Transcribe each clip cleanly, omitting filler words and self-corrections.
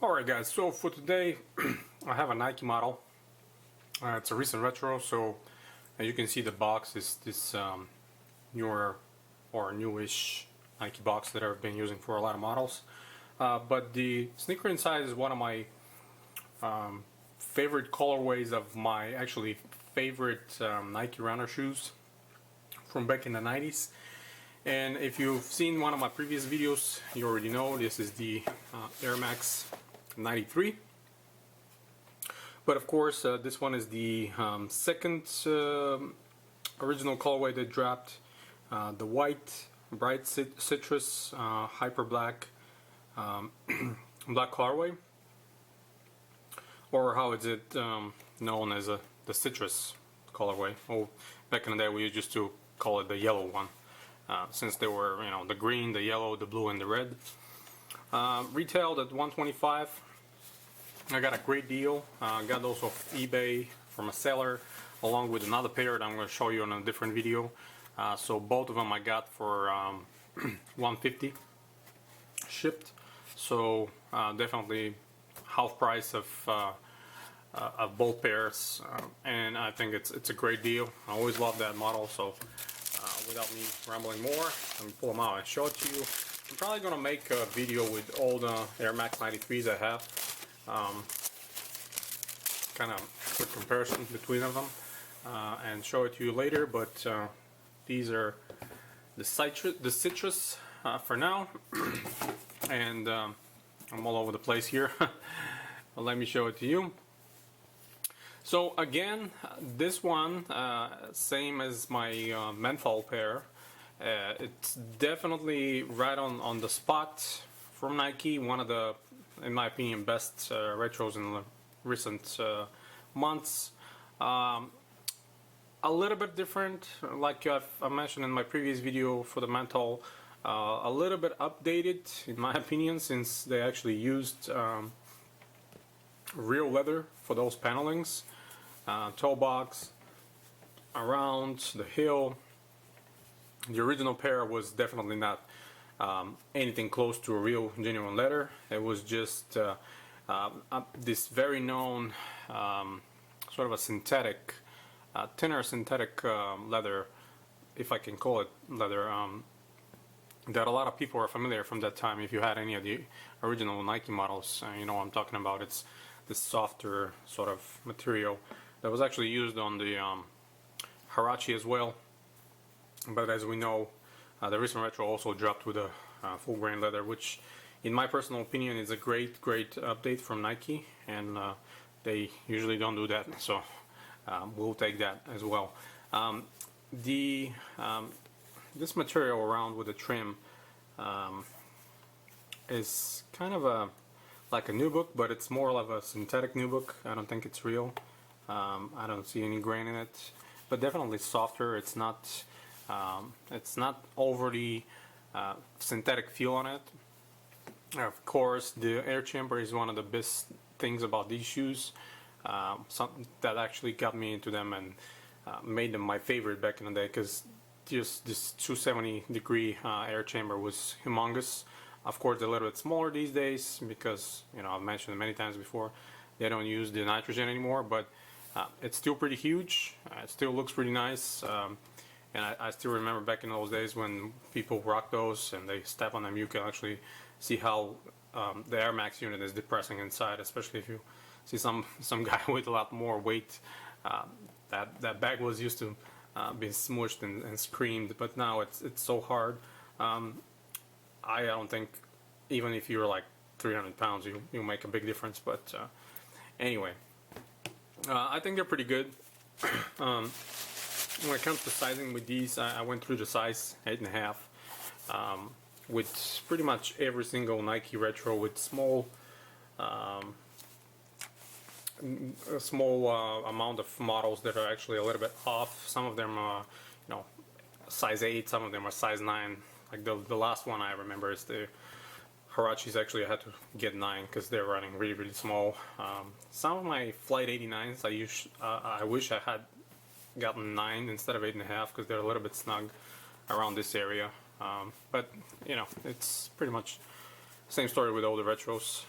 Alright guys, so for today I have a Nike model. It's a recent retro, so as you can see the box is this newer or newish Nike box that I've been using for a lot of models. But the sneaker inside is one of my favorite colorways of my actually favorite Nike runner shoes from back in the 90s. And if you've seen one of my previous videos, you already know this is the Air Max 93. But of course this one is the second original colorway that dropped, the white bright citrus hyper black black colorway, or how is it known as the citrus colorway. Oh, back in the day we used to call it the yellow one, since they were, you know, the green, the yellow, the blue, and the red. Retailed at $125. I got a great deal. Got those off eBay from a seller, along with another pair that I'm going to show you in a different video. So both of them I got for $150 shipped. So definitely half price of both pairs, and I think it's a great deal. I always love that model. So without me rambling more, let me pull them out and show it to you. I'm probably going to make a video with all the Air Max 93s I have, kind of quick comparison between them, and show it to you later. But these are the citrus for now, and I'm all over the place here. But let me show it to you. So again, this one, same as my menthol pair, it's definitely right on the spot from Nike. One of the, in my opinion, best retros in the recent months. A little bit different, like I mentioned in my previous video for the menthol. A little bit updated, in my opinion, since they actually used real leather for those panelings. Toe box, around the heel. The original pair was definitely not anything close to a real genuine leather. It was just this very known sort of a synthetic, thinner synthetic leather, if I can call it leather, that a lot of people are familiar from that time. If you had any of the original Nike models, you know what I'm talking about. It's this softer sort of material that was actually used on the Huarache as well. But as we know, the recent retro also dropped with a full grain leather, which in my personal opinion is a great update from Nike, and they usually don't do that, so we'll take that as well. This material around with the trim is kind of like a nubuck, but it's more of a synthetic nubuck. I don't think it's real. I don't see any grain in it, but definitely softer. It's not overly synthetic feel on it. Of course, the air chamber is one of the best things about these shoes. Something that actually got me into them and made them my favorite back in the day, because just this 270-degree air chamber was humongous. Of course, they're a little bit smaller these days because, you know, I've mentioned it many times before, they don't use the nitrogen anymore, but it's still pretty huge. It still looks pretty nice. And I still remember back in those days when people rock those and they step on them, you can actually see how the Air Max unit is depressing inside, especially if you see some guy with a lot more weight. That bag was used to be smushed and screamed, but now it's so hard. I don't think even if you're like 300 pounds you make a big difference, but anyway, I think they're pretty good. When it comes to sizing with these, I went through the size 8.5 with pretty much every single Nike retro, with small amount of models that are actually a little bit off. Some of them are, you know, size 8, some of them are size 9. Like the last one I remember is the Huaraches. Actually I had to get 9 because they're running really small. Some of my Flight 89s I wish I had gotten 9 instead of 8.5 because they're a little bit snug around this area. But you know, it's pretty much same story with all the retros.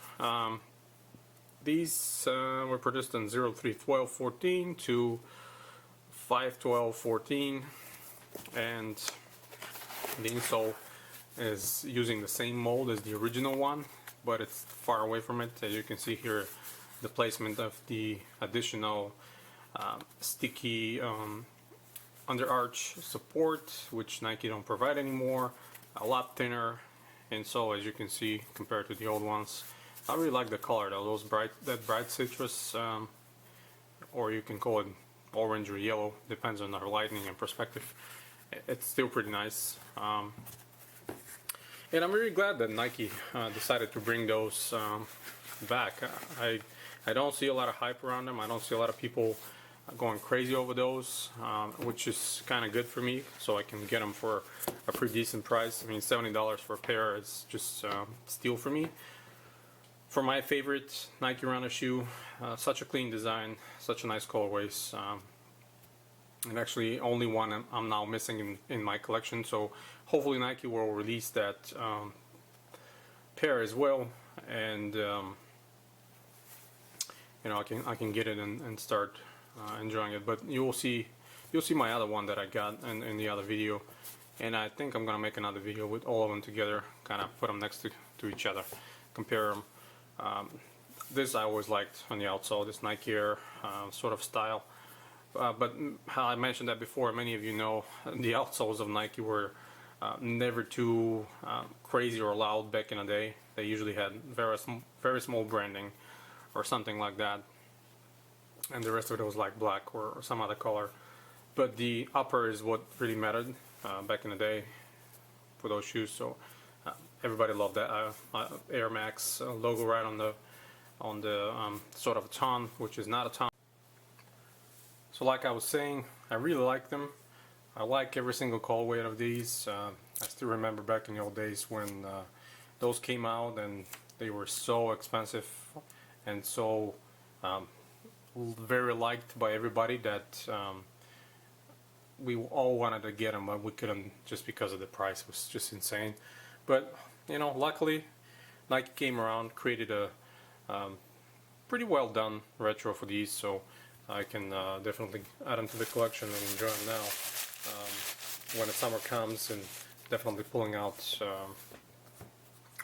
These were produced in 03/12/14 to 5/12/14, and the insole is using the same mold as the original one, but it's far away from it. As you can see here, the placement of the additional sticky under arch support, which Nike don't provide anymore. A lot thinner insole, as you can see, compared to the old ones. I really like the color though, that bright citrus, or you can call it orange or yellow, depends on our lighting and perspective. It's still pretty nice. And I'm really glad that Nike decided to bring those back. I don't see a lot of hype around them. I don't see a lot of people going crazy over those, which is kind of good for me, so I can get them for a pretty decent price. I mean, $70 for a pair is just steal for me. For my favorite Nike runner shoe, such a clean design, such a nice colorways, and actually only one I'm now missing in my collection, so hopefully Nike will release that pair as well, and you know, I can get it and start enjoying it. But you'll see my other one that I got in the other video, and I think I'm gonna make another video with all of them together, kind of put them next to each other, compare them. This I always liked on the outsole, this Nike Air sort of style. But how I mentioned that before, many of you know the outsoles of Nike were never too crazy or loud back in the day. They usually had very small branding or something like that, and the rest of it was like black or some other color. But the upper is what really mattered back in the day for those shoes. So everybody loved that Air Max logo right on the sort of a ton, which is not a ton. So like I was saying, I really like them. I like every single colorway of these. I still remember back in the old days when those came out and they were so expensive and so very liked by everybody that we all wanted to get them, but we couldn't just because of the price. It was just insane. But you know, luckily Nike came around, created a pretty well done retro for these, so I can definitely add them to the collection and enjoy them now. When the summer comes, and definitely pulling out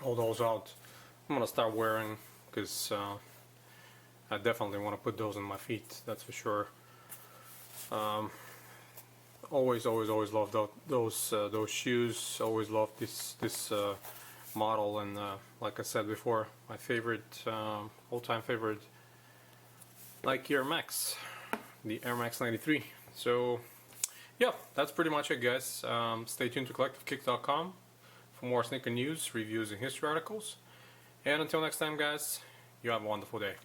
all those out. I'm gonna start wearing, because I definitely want to put those on my feet, that's for sure. Always loved those shoes. Always loved this model, and like I said before, my favorite, all-time favorite, Nike Air Max, the Air Max 93. So yeah, that's pretty much it, guys. Stay tuned to CollectiveKicks.com for more sneaker news, reviews, and history articles. And until next time, guys, you have a wonderful day.